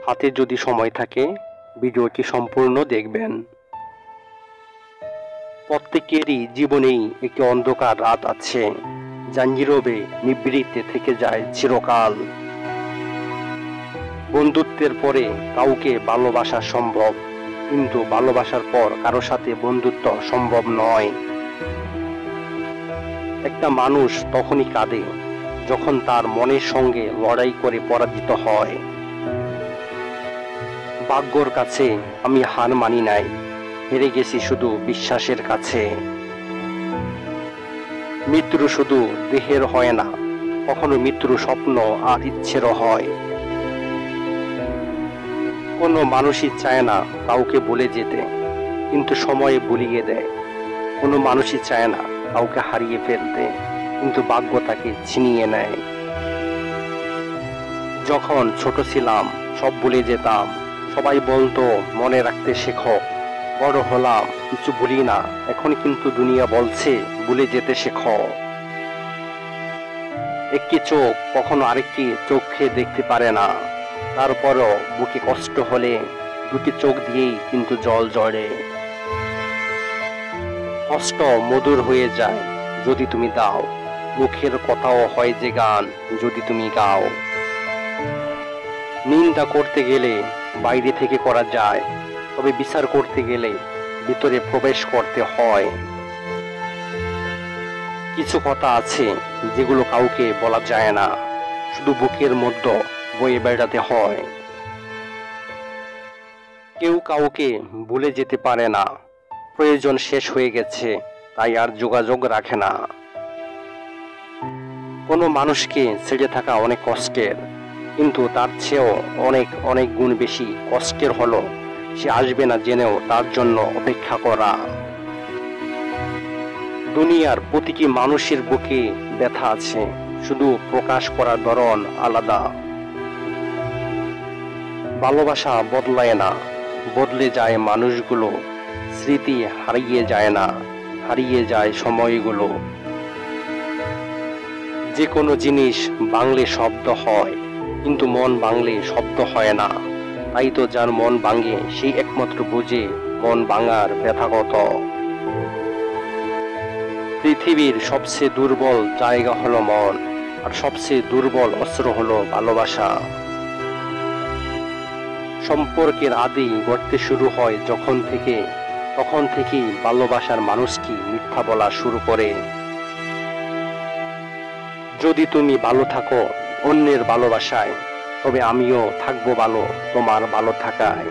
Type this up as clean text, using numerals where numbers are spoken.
হাতে যদি সময় থাকে ভিডিওটি সম্পূর্ণ দেখবেন। প্রত্যেকেরই জীবনেই একটি অন্ধকার রাত আছে, যা নীরবে নিভৃতে থেকে যায় চিরকাল। বন্ধুত্বের পরে কাউকে ভালোবাসা সম্ভব, কিন্তু ভালোবাসার পর কারো সাথে বন্ধুত্ব সম্ভব নয়। একটা মানুষ তখনই কাঁদে যখন তার মনের সঙ্গে লড়াই করে পরাজিত হয়। ভাগ্যর কাছে আমি হার মানি নাই, হেরে গেছি শুধু বিশ্বাসের কাছে। মৃত্যু শুধু দেহের হয় না, কখনো মৃত্যু স্বপ্ন আর ইচ্ছেরও হয়। কোনো মানুষই চায় না কাউকে ভুলে যেতে, কিন্তু সময়ে ভুলিয়ে দেয়। কোনো মানুষই চায় না কাউকে হারিয়ে ফেলতে, কিন্তু ভাগ্য তাকে ছিনিয়ে নেয়। যখন ছোট ছিলাম সব ভুলে যেতাম, সবাই বলতো মনে রাখতে শেখো। বড় হলাম কিছু ভুলি না, এখন কিন্তু দুনিয়া বলছে ভুলে যেতে শেখো। একটি চোখ কখনো আরেকটি চোখে দেখতে পারে না, তারপরও বুকে কষ্ট হলে দুটি চোখ দিয়েই কিন্তু জল ঝরে। কষ্ট মধুর হয়ে যায় যদি তুমি দাও, মুখের কথাও হয় যে গান যদি তুমি গাও। নিন্দা করতে গেলে বাইরে থেকে করা যায়, তবে বিচার করতে গেলে ভিতরে প্রবেশ করতে হয়। কিছু কথা আছে যেগুলো কাউকে বলা যায় না, শুধু বুকের মধ্যে বয়ে বেড়াতে হয়। কেউ কাউকে ভুলে যেতে পারে না, প্রয়োজন শেষ হয়ে গেছে তাই আর যোগাযোগ রাখে না। কোনো মানুষকে ছেড়ে থাকা অনেক কষ্টের, কিন্তু তার চেয়েও অনেক অনেক গুণ বেশি কষ্টের হলো সে আসবে না জেনেও তার জন্য অপেক্ষা করা। দুনিয়ার প্রতিটি মানুষের বুকে ব্যথা আছে, শুধু প্রকাশ করার ধরন আলাদা। ভালোবাসা বদলায় না, বদলে যায় মানুষগুলো। স্মৃতি হারিয়ে যায় না, হারিয়ে যায় সময়গুলো। যে কোনো জিনিস বাংলে শব্দ হয়, কিন্তু মন বাংলে শব্দ হয় না। তাই তো যার মন ভাঙে সেই একমাত্র বুঝে মন ভাঙার ব্যথা কত। পৃথিবীর সবচেয়ে দুর্বল জায়গা হলো মন, আর সবচেয়ে দুর্বল অস্ত্র হলো ভালোবাসা। সম্পর্কের আদি গড়তে শুরু হয় তখন থেকেই ভালোবাসার মানুষটি মিথ্যা বলা শুরু করে। যদি তুমি ভালো থাকো অন্যের ভালোবাসায়, তবে আমিও থাকবো ভালো তোমার ভালো থাকায়।